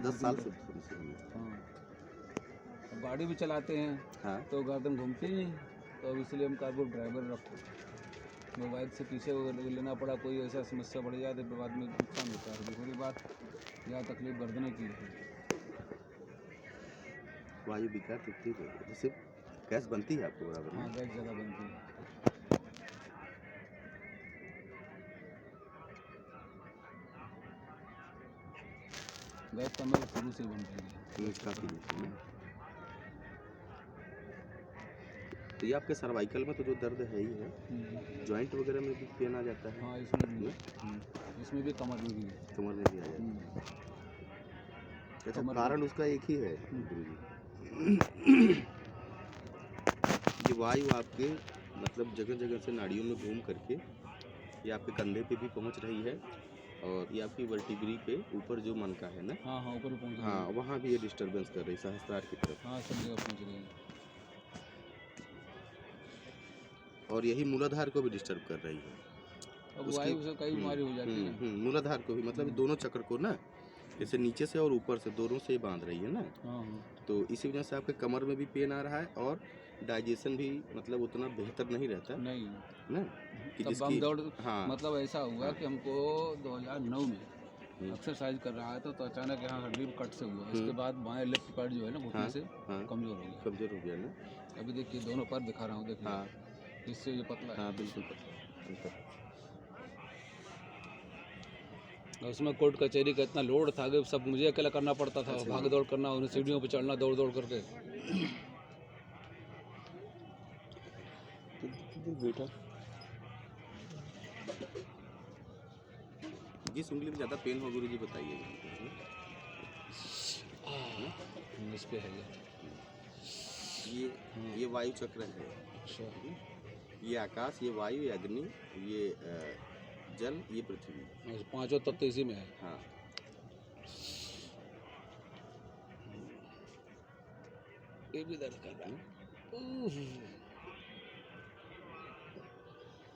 10 साल से थोड़ी सी हुई है। हाँ, अब गाड़ी भी चलाते हैं हाँ तो गर्दन घूमती नहीं, तो अब इसलिए हम कार्बो ड्राइवर रखो। मोबाइल से पीछे वो लेना पड़ा, कोई ऐसा समस्या बढ़ जाए तो बाद में नुकसान होता है। दूसरी बात यह तकलीफ गर्दन की है। वायु विकार कितनी है, जैसे गैस बनती है आपको बराबर हाँ, में? गैस ज़्यादा बनती है। गैस तो मेरे शुरू से ही बन रही है। यूज काफ़ी होती है। तो ये आपके सर्वाइकल में तो जो दर्द है ही है, जॉइंट वगैरह में भी पेन आ जाता है? हाँ, इसमें भी इसमें भी, कमर में भी है। कमर में भी आ जाता है। अच्छा, कमर कारण में। उसका एक ही है गुरुजी, ये वायु आपके मतलब जगह जगह से नाड़ियों में घूम करके ये आपके कंधे पे भी पहुंच रही है, और ये आपकी वर्टिब्री पे ऊपर जो मन का है ना, हाँ हाँ, ऊपर पहुँच रही हाँ है। वहाँ भी ये डिस्टरबेंस कर रही है सहस्त्रार की तरफ, हाँ, सब जगह पहुँच रही है। और यही मूलाधार को भी डिस्टर्ब कर रही है। अब उसकी वायु से कई बीमारी हो जाती है। मूलाधार को भी, मतलब दोनों चक्र को ना, जैसे नीचे से और ऊपर से दोनों से ही बांध रही है ना। हाँ हाँ, तो इसी वजह से आपके कमर में भी पेन आ रहा है, और डाइजेशन भी मतलब उतना बेहतर नहीं रहता नहीं ना कि तब जिसकी हम दौड़, हाँ मतलब ऐसा हुआ हाँ कि हमको 2009 में एक्सरसाइज कर रहा है तो अचानक यहाँ हड्डी कट से हुआ। इसके बाद बाएं लेफ्ट पैर जो है ना, घुटने हाँ से हाँ कमज़ोर हो गया। कमजोर हो गया ना। अभी देखिए दोनों पैर दिखा रहा हूँ, देखिए हाँ इससे ये पतला है। हाँ बिल्कुल अंतर। और उसमें कोर्ट कचहरी का इतना लोड था कि सब मुझे अकेला करना पड़ता था। अच्छा। भाग दौड़ करना, उन्हें सीढ़ियों पर चढ़ना दौड़ दौड़ करके। बेटा जिस उंगली में ज़्यादा पेन हो गुरु जी बताइए। इस पे है ये वायु चक्र है। अच्छा, ये आकाश, ये वायु, ये अग्नि, ये जल, ये पृथ्वी। पांचों तत्व इसी में है। हाँ, ये भी दर्द कर रहा है।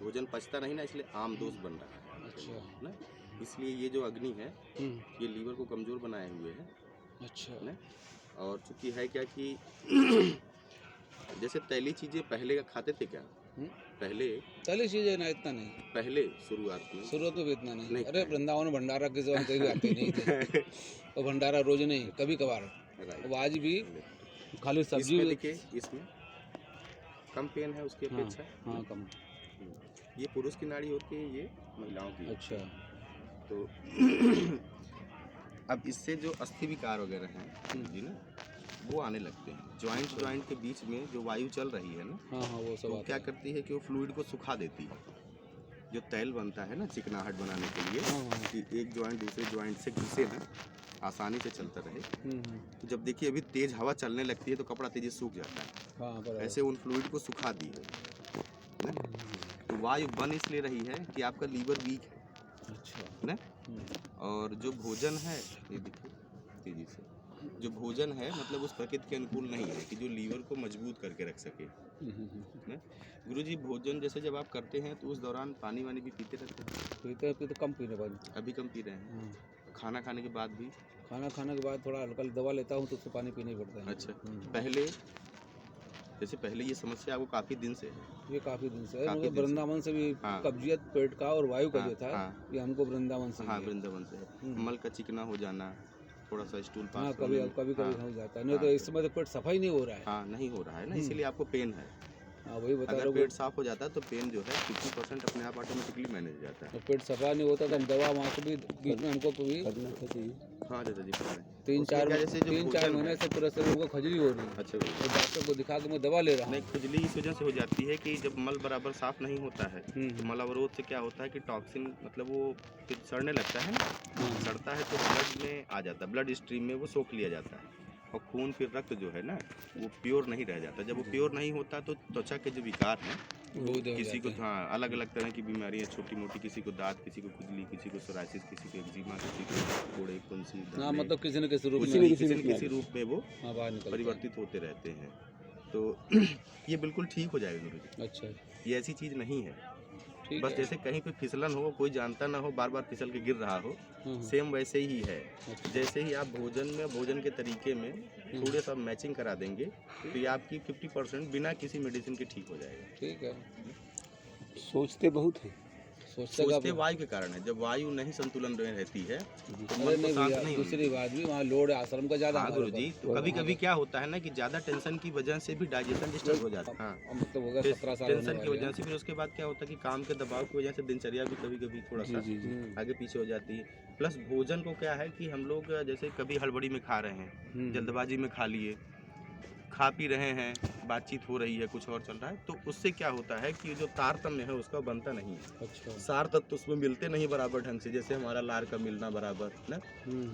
भोजन पचता नहीं ना, इसलिए आम दोष बन रहा है। अच्छा ना, इसलिए ये जो अग्नि है ये लीवर को कमजोर बनाए हुए है। अच्छा ना, और चूंकि है क्या कि जैसे तैली चीजें पहले खाते थे क्या? पहले चीज़ ना, इतना नहीं। पहले शुरुआत में शुरुआत में भी इतना नहीं। नहीं अरे वृंदावन भंडारा के समय कभी आते नहीं थे। और भंडारा रोज नहीं, कभी कभार। अब आज भी खाली सब्जी। इसमें देखिए, इसमें कम पेन है उसकी हाँ अपेक्षा। हाँ, कम। ये पुरुष की नाड़ी होती है, ये महिलाओं की। अच्छा, तो अब इससे जो अस्थि विकार वगैरह हैं जी ना, वो आने लगते हैं। जॉइंट के बीच में जो वायु चल रही है ना, हाँ हाँ, वो सब तो आता क्या है। करती है कि वो फ्लूइड को सुखा देती है। जो तैल बनता है ना चिकनाहट बनाने के लिए, हाँ। कि एक जॉइंट दूसरे जॉइंट से घिसे ना, आसानी से चलता रहे। तो जब देखिए अभी तेज हवा चलने लगती है तो कपड़ा तेजी से सूख जाता है। हाँ, बराबर। ऐसे उन फ्लूइड को सुखा दी है ना। तो वायु बन इसलिए रही है कि आपका लीवर वीक है। अच्छा ना, और जो भोजन है, ये देखिए तेजी से, जो भोजन है मतलब उस प्रकृति के अनुकूल नहीं है कि जो लीवर को मजबूत करके रख सके। ना गुरुजी, भोजन जैसे जब आप करते हैं तो उस दौरान पानी वानी भी पीते रहते हैं? पीते कम पीने पानी। अभी कम पी रहे हैं? खाना खाने के बाद भी? खाना खाने के बाद थोड़ा हल्का दवा लेता हूँ तो उससे पानी पीना ही पड़ता है। अच्छा, पहले जैसे पहले ये समस्या आपको काफी दिन से है? ये काफी दिन से है। काफी मुझे दिन से। वृंदावन से भी हाँ। कब्जियत पेट का और वायु का हाँ, जो था, हाँ। ये हमको वृंदावन से हाँ, ही है। वृंदावन से है। मल का चिकना हो जाना, थोड़ा सा स्टूल हाँ, पास कभी होने में। कभी हाँ, हो जाता है, नहीं हाँ, तो इस समय तो पेट सफाई नहीं हो रहा है। हाँ नहीं हो रहा है ना, इसीलिए आपको पेन है। हाँ, वही बता अगर रहा पेट हूँ। साफ हो जाता है तो पेन जो है 50% अपने आप ऑटोमेटिकली मैनेज हो जाता है। तो पेट सफा नहीं होता तो हम दवा वहाँ से भी बीच में हमको कभी हाँ दादा जी बता रहे हैं। 3-4 जैसे जो भोजन महीने है, से पूरा शरीर को खुजली हो रही है। अच्छा तो डॉक्टर को दिखा के मैं दवा ले रहा नहीं, हूँ। खुजली इस वजह से हो जाती है कि जब मल बराबर साफ नहीं होता है तो मल अवरोध से क्या होता है कि टॉक्सिन मतलब वो फिर सड़ने लगता है ना, सड़ता है तो ब्लड में आ जाता है, ब्लड स्ट्रीम में वो सोख लिया जाता है, और खून फिर रक्त जो है ना वो प्योर नहीं रह जाता। जब वो प्योर नहीं होता तो त्वचा के जो विकार हैं, किसी को हाँ अलग अलग तरह की बीमारियाँ, छोटी मोटी, किसी को दांत, किसी को खुजली, किसी को सोराइसिस, किसी को एक्जिमा, किसी को फोड़े, फुंसी, हाँ, मतलब किसी न किसी रूप किसी रूप में वो बाहर निकलता है। परिवर्तित होते रहते हैं। तो ये बिल्कुल ठीक हो जाएगा गुरु जी। अच्छा, ये ऐसी चीज़ नहीं है ठीक बस है। जैसे कहीं पे फिसलन हो, कोई जानता ना हो, बार बार फिसल के गिर रहा हो, सेम वैसे ही है। अच्छा। जैसे ही आप भोजन के तरीके में थोड़े सा मैचिंग करा देंगे तो ये आपकी 50% बिना किसी मेडिसिन के ठीक हो जाएगा। ठीक है। सोचते बहुत हैं। सोचते वायु के कारण है। जब वायु नहीं संतुलन में रहती है तो अरे मन को नहीं शांत भैया, नहीं दूसरी होगी। बात भी वहाँ लोड आश्रम का ज़्यादा हाँ हमारे गुरुजी, ऊपर। तो कभी कभी क्या होता है ना कि ज्यादा टेंशन की वजह से भी डाइजेशन डिस्टर्ब हो जाता है। हाँ, अब मतलब हो गया 17 साल होने टेंशन की वाले वजह हैं। से फिर उसके बाद क्या होता है कि काम के दबाव की वजह से दिनचर्या भी कभी कभी थोड़ा सा आगे पीछे हो जाती है। प्लस भोजन को क्या है कि हम लोग जैसे कभी हड़बड़ी में खा रहे हैं, जल्दबाजी में खा लिए, खा पी रहे हैं, बातचीत हो रही है, कुछ और चल रहा है, तो उससे क्या होता है कि जो तारतम्य है उसका बनता नहीं है। अच्छा। सार तत्व उसमें मिलते नहीं बराबर ढंग से, जैसे हमारा लार का मिलना बराबर ना,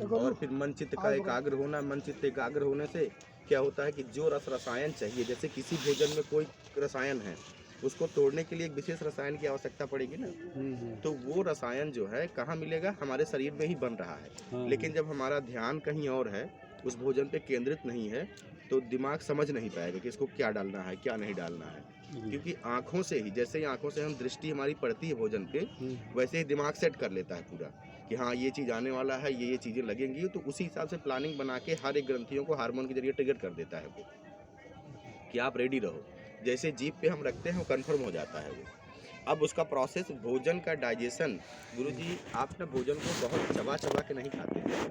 और फिर मन चित्त का एकाग्र होना। मन चित्त एकाग्र होने से क्या होता है कि जो रसायन चाहिए, जैसे किसी भोजन में कोई रसायन है, उसको तोड़ने के लिए एक विशेष रसायन की आवश्यकता पड़ेगी ना, तो वो रसायन जो है कहाँ मिलेगा? हमारे शरीर में ही बन रहा है। लेकिन जब हमारा ध्यान कहीं और है, उस भोजन पे केंद्रित नहीं है, तो दिमाग समझ नहीं पाएगा कि इसको क्या डालना है, क्या नहीं डालना है। क्योंकि आँखों से ही, जैसे ही आँखों से हम दृष्टि हमारी पड़ती है भोजन पे, वैसे ही दिमाग सेट कर लेता है पूरा कि हाँ ये चीज़ आने वाला है, ये चीज़ें लगेंगी, तो उसी हिसाब से प्लानिंग बना के हर एक ग्रंथियों को हार्मोन के जरिए ट्रिगर कर देता है वो कि आप रेडी रहो। जैसे जीभ पे हम रखते हैं वो कन्फर्म हो जाता है वो। अब उसका प्रोसेस भोजन का डाइजेशन, गुरुजी आप ना भोजन को बहुत चबा चबा के नहीं खाते हैं।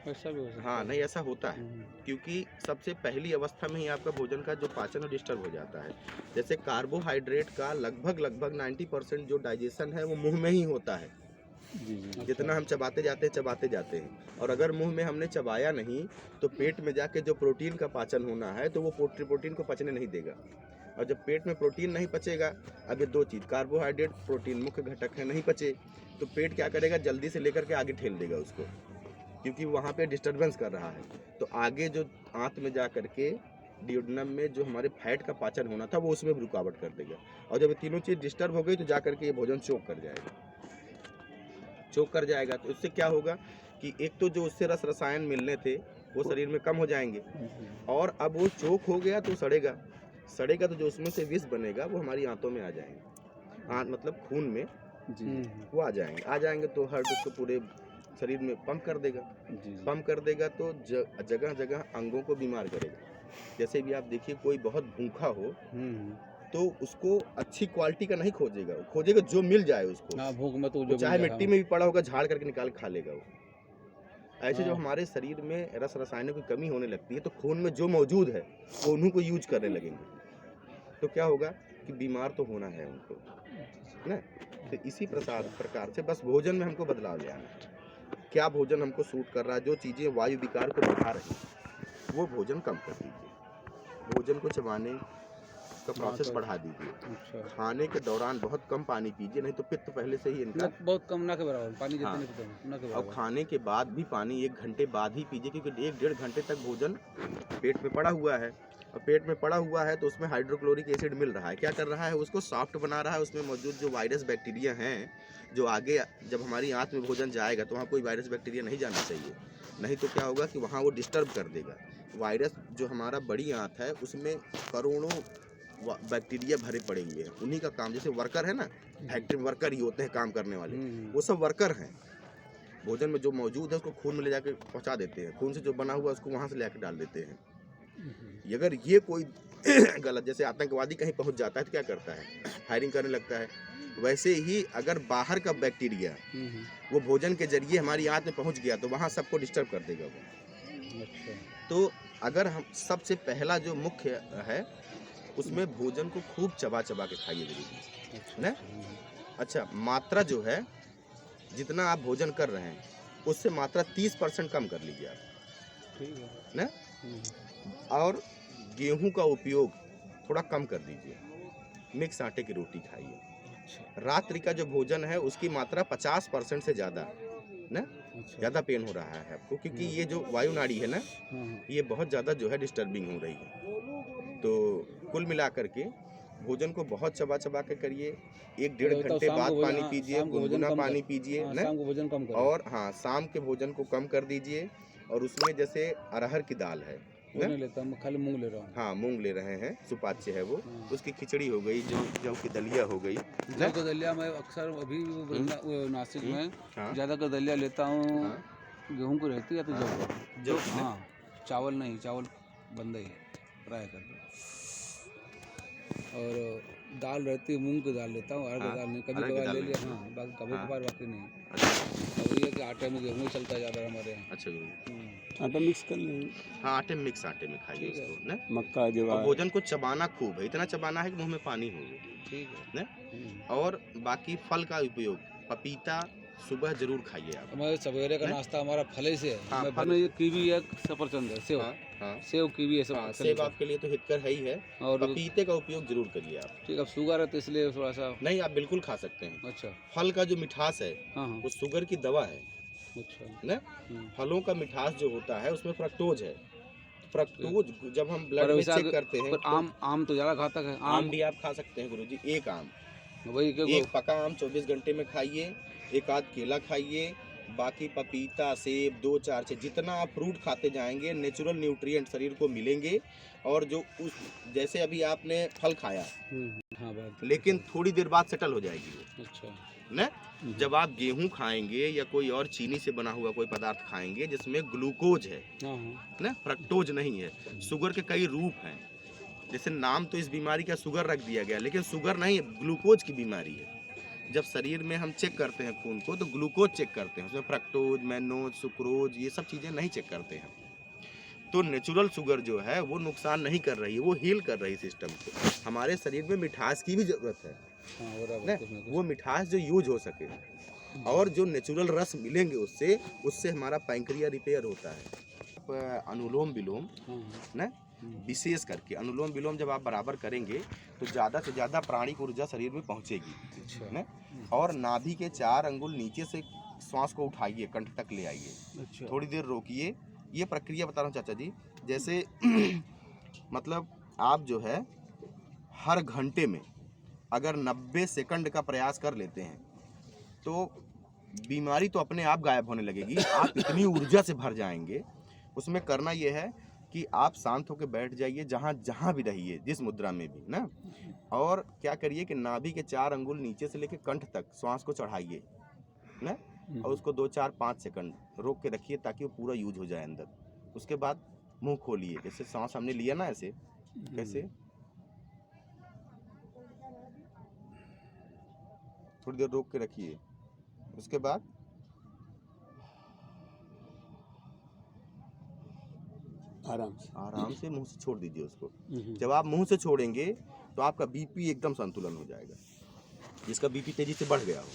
ऐसा भी हो सकता हाँ है। नहीं, ऐसा होता है क्योंकि सबसे पहली अवस्था में ही आपका भोजन का जो पाचन है डिस्टर्ब हो जाता है। जैसे कार्बोहाइड्रेट का लगभग 90% जो डाइजेशन है वो मुंह में ही होता है। जितना हम चबाते जाते हैं, और अगर मुंह में हमने चबाया नहीं तो पेट में जाके जो प्रोटीन का पाचन होना है तो वो प्रोटीन को पचने नहीं देगा। और जब पेट में प्रोटीन नहीं पचेगा, अब ये दो चीज़ कार्बोहाइड्रेट प्रोटीन मुख्य घटक है, नहीं पचे तो पेट क्या करेगा? जल्दी से लेकर के आगे ठेल देगा उसको, क्योंकि वहाँ पे डिस्टर्बेंस कर रहा है। तो आगे जो आंत में जा करके डियोडनम में जो हमारे फैट का पाचन होना था वो उसमें रुकावट कर देगा। और जब ये तीनों चीज़ डिस्टर्ब हो गई तो जा करके ये भोजन चोक कर जाएगा। तो इससे क्या होगा कि एक तो जो उससे रसायन मिलने थे वो शरीर में कम हो जाएंगे, और अब वो चोक हो गया तो सड़ेगा तो जो उसमें से विष बनेगा वो हमारी आंतों में आ जाएंगे। आंत मतलब खून में वो आ जाएंगे तो हार्ट उसको पूरे शरीर में पंप कर देगा तो जगह जगह अंगों को बीमार करेगा। जैसे भी आप देखिए कोई बहुत भूखा हो तो उसको अच्छी क्वालिटी का नहीं खोजेगा जो मिल जाए उसको। भूख में तो वो चाहे मिट्टी में भी पड़ा होगा झाड़ करके निकाल खा लेगा वो। ऐसे जो हमारे शरीर में रसायनों की कमी होने लगती है तो खून में जो मौजूद है वो उन्हीं को यूज करने लगेंगे, तो क्या होगा कि बीमार तो होना है उनको ना। तो इसी प्रकार से बस भोजन में हमको बदलाव ले आना। क्या भोजन हमको सूट कर रहा है, जो चीज़ें वायु विकार को बढ़ा रही हैं वो भोजन कम कर दीजिए। भोजन को चबाने का प्रोसेस बढ़ा दीजिए। खाने के दौरान बहुत कम पानी पीजिए, नहीं तो पित्त पहले से ही इनका बहुत कम, ना के बराबर पानी हाँ। ना के और बराबर। खाने के बाद भी पानी 1 घंटे बाद ही पीजिए, क्योंकि 1-1.5 घंटे तक भोजन पेट में पड़ा हुआ है, और पेट में पड़ा हुआ है तो उसमें हाइड्रोक्लोरिक एसिड मिल रहा है। क्या कर रहा है? उसको सॉफ्ट बना रहा है। उसमें मौजूद जो वायरस बैक्टीरिया हैं, जो आगे जब हमारी आंत में भोजन जाएगा तो वहाँ कोई वायरस बैक्टीरिया नहीं जाना चाहिए, नहीं तो क्या होगा कि वहाँ वो डिस्टर्ब कर देगा। वायरस जो हमारा बड़ी आंत है उसमें करोड़ों बैक्टीरिया भरे पड़े हुए हैं। उन्हीं का काम, जैसे वर्कर है ना, फैक्ट्री में वर्कर ही होते हैं काम करने वाले, वो सब वर्कर हैं। भोजन में जो मौजूद है उसको खून में ले जाकर पहुंचा देते हैं, खून से जो बना हुआ उसको वहां से लेकर डाल देते हैं। अगर ये कोई गलत, जैसे आतंकवादी कहीं पहुंच जाता है तो क्या करता है? फायरिंग करने लगता है। वैसे ही अगर बाहर का बैक्टीरिया वो भोजन के जरिए हमारी आंत में पहुंच गया तो वहां सबको डिस्टर्ब कर देगा वो। तो अगर हम सबसे पहला जो मुख्य है उसमें भोजन को खूब चबा के खाइए जरूरी ना। अच्छा, मात्रा जो है जितना आप भोजन कर रहे हैं उससे मात्रा 30% कम कर लीजिए आप, ठीक है ना। और गेहूं का उपयोग थोड़ा कम कर दीजिए, मिक्स आटे की रोटी खाइए। रात्रि का जो भोजन है उसकी मात्रा 50% से ज़्यादा ना। ज़्यादा पेन हो रहा है आपको, क्योंकि ये जो वायु नाड़ी है ना ये बहुत ज़्यादा जो है डिस्टर्बिंग हो रही है। तो कुल मिलाकर के भोजन को बहुत चबा के करिए। 1-1.5 घंटे बाद पानी पीजिए, गुनगुना पानी पीजिए ना। शाम को भोजन कम करें। और हाँ, शाम के भोजन को कम कर दीजिए। और उसमें जैसे अरहर की दाल है ना, लेता हूँ, खाली मूंग ले रहा हूँ। हाँ मूंग ले रहे हैं, सुपाच्य है वो, उसकी खिचड़ी हो गई, जौ की दलिया हो गई, जब गदलिया मैं अक्सर अभी वो नासिक में हाँ। ज़्यादा गदलिया लेता हूँ। हाँ। गेहूं को रहती है तो जब हाँ, चावल नहीं, चावल बंद ही है, फ्राई कर दो। और दाल रहती है, मूंग की दाल लेता हूँ, अरहर की हाँ, दाल नहीं, कभी अरहर की कभार दाल ले लिया। लेते हो। हाँ, बाकी कभी हाँ। कभार बाकी नहीं। अच्छा और ये है कि आटे में गेहूं चलता ज़्यादा है हमारे यहाँ। अच्छा गुरु। आटा मिक्स कर लेंगे, हाँ आटे में खाइए ठीक है। उसको ना। मक्का और ज्वार। भोजन को चबाना खूब है, इतना चबाना है कि मुंह में पानी हो ठीक है। ना। और बाकी फल का उपयोग, पपीता सुबह जरूर खाइए आप। हमारे सवेरे का नहीं? नाश्ता हमारा फल ही से है। हाँ, मैं फल में ये कीवी है, सफरचंद है, सेव। हाँ हाँ सेव कीवी है, हाँ, सब सेब आपके लिए तो हितकर है ही है। और पपीते का उपयोग जरूर करिए आप। ठीक, अब शुगर है तो इसलिए थोड़ा सा। नहीं आप बिल्कुल खा सकते हैं। अच्छा। फल का जो मिठास है हाँ हाँ। वो शुगर की दवा है अच्छा। ना। फलों का मिठास जो होता है उसमें फ्रक्टोज है। फ्रक्टोज जब हम ब्लड में चेक करते हैं पर तो आम तो ज़्यादा घातक है। आम भी आप खा सकते हैं गुरुजी। एक आम, वही क्यों एक पका आम 24 घंटे में खाइए, एक आध केला खाइए, बाकी पपीता सेब 2-4 से जितना आप फ्रूट खाते जाएंगे नेचुरल न्यूट्रिएंट शरीर को मिलेंगे। और जो उस जैसे अभी आपने फल खाया हाँ बात। लेकिन थोड़ी देर बाद सेटल हो जाएगी वो अच्छा। ना। जब आप गेहूं खाएंगे या कोई और चीनी से बना हुआ कोई पदार्थ खाएंगे जिसमें ग्लूकोज है हाँ हाँ। ना, फ्रक्टोज नहीं है। शुगर के कई रूप हैं, जैसे नाम तो इस बीमारी का शुगर रख दिया गया लेकिन शुगर नहीं है, ग्लूकोज की बीमारी है। जब शरीर में हम चेक करते हैं खून को तो ग्लूकोज चेक करते हैं, उसमें फ्रक्टोज मैनोज सुक्रोज ये सब चीज़ें नहीं चेक करते हैं। तो नेचुरल शुगर जो है वो नुकसान नहीं कर रही है, वो हील कर रही है सिस्टम को। हमारे शरीर में मिठास की भी जरूरत है ना, वो मिठास जो यूज हो सके और जो नेचुरल रस मिलेंगे उससे हमारा पैंक्रिया रिपेयर होता है। अनुलोम विलोम ना, विशेष करके अनुलोम विलोम जब आप बराबर करेंगे तो ज़्यादा से ज़्यादा प्राणिक ऊर्जा शरीर में पहुँचेगी ना। और नाभि के 4 अंगुल नीचे से श्वास को उठाइए, कंठ तक ले आइए, थोड़ी देर रोकिए। ये प्रक्रिया बता रहा हूँ चाचा जी, जैसे मतलब आप जो है हर घंटे में अगर 90 सेकंड का प्रयास कर लेते हैं तो बीमारी तो अपने आप गायब होने लगेगी, आप इतनी ऊर्जा से भर जाएंगे। उसमें करना ये है कि आप शांत होकर बैठ जाइए, जहाँ भी रहिए, जिस मुद्रा में भी ना। और क्या करिए कि नाभि के 4 अंगुल नीचे से लेकर कंठ तक श्वास को चढ़ाइए ना, और उसको 2-4-5 सेकंड रोक के रखिए ताकि वो पूरा यूज हो जाए अंदर। उसके बाद मुंह खोलिए, जैसे सांस हमने लिया ना ऐसे, कैसे थोड़ी देर रोक के रखिए। उसके बाद आराम से मुंह से छोड़ दीजिए उसको। जब आप मुंह से छोड़ेंगे तो आपका बीपी एकदम संतुलन हो जाएगा। जिसका बीपी तेजी से बढ़ गया हो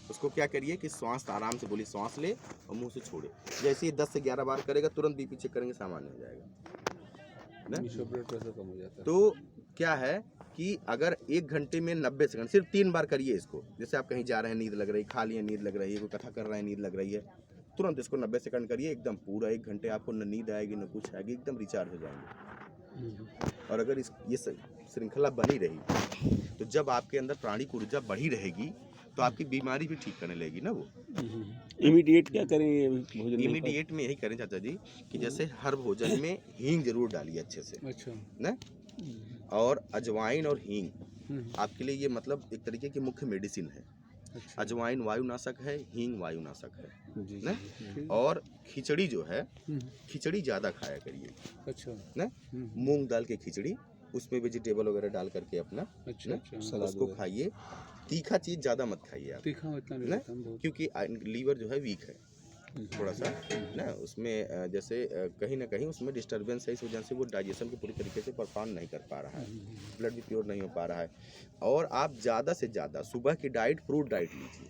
उसको क्या करिए कि श्वास आराम से बोलिए, श्वास ले और मुंह से छोड़े। जैसे ही 10 से 11 बार करेगा तुरंत बीपी चेक करेंगे, सामान्य हो जाएगा ना। ब्लड प्रेशर कम हो जाता है। तो क्या है कि अगर 1 घंटे में 90 सेकंड सिर्फ 3 बार करिए इसको। जैसे आप कहीं जा रहे हैं, नींद लग रही, खा लिए नींद लग रही है, कोई कथा कर रहे हैं नींद लग रही है, तुरंत इसको 90 सेकंड करिए, एकदम पूरा 1 घंटे आपको न नींद आएगी न कुछ आएगी, एकदम रिचार्ज हो जाएंगे। और अगर ये श्रृंखला बनी रही तो जब आपके अंदर प्राणिक ऊर्जा बढ़ी रहेगी तो आपकी बीमारी भी ठीक करने लगेगी ना वो। इमीडिएट क्या करेंगे भोजन? इमीडिएट में यही करें चाचा जी कि जैसे हर भोजन में हींग जरूर डालिए अच्छे से ना। और अजवाइन और हींग आपके लिए ये मतलब एक तरीके की मुख्य मेडिसिन है। अजवाइन वायुनाशक है, हींग वायुनाशक है ना। और खिचड़ी जो है, खिचड़ी ज़्यादा खाया करिए ना। मूंग दाल की खिचड़ी, उसमें वेजिटेबल वगैरह डाल करके अपना उसको खाइए। तीखा चीज़ ज़्यादा मत खाइए आप, तीखा इतना ना, क्योंकि लीवर जो है वीक है थोड़ा सा ना। उसमें जैसे कहीं ना कहीं उसमें डिस्टर्बेंस है, इस वजह से वो डाइजेशन को पूरी तरीके से परफॉर्म नहीं कर पा रहा है, ब्लड भी प्योर नहीं हो पा रहा है। और आप ज़्यादा से ज़्यादा सुबह की डाइट फ्रूट डाइट लीजिए।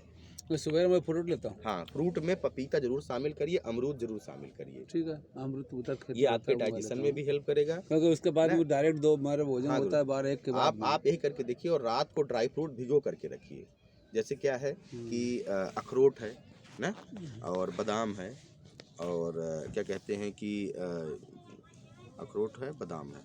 मैं सुबह में फ्रूट लेता हूँ। हाँ, फ्रूट में पपीता जरूर शामिल करिए, अमरूद जरूर शामिल करिए। ठीक है, अमरूद उधर ये आपके डाइजेशन में भी हेल्प करेगा, क्योंकि उसके बाद वो डायरेक्ट 2 हमारा भोजन होता है 12-1 के बाद। आप यही करके देखिए। और रात को ड्राई फ्रूट भिगो करके रखिए। जैसे क्या है कि अखरोट है ना, और बादाम है, और क्या कहते हैं कि अखरोट है, बादाम है,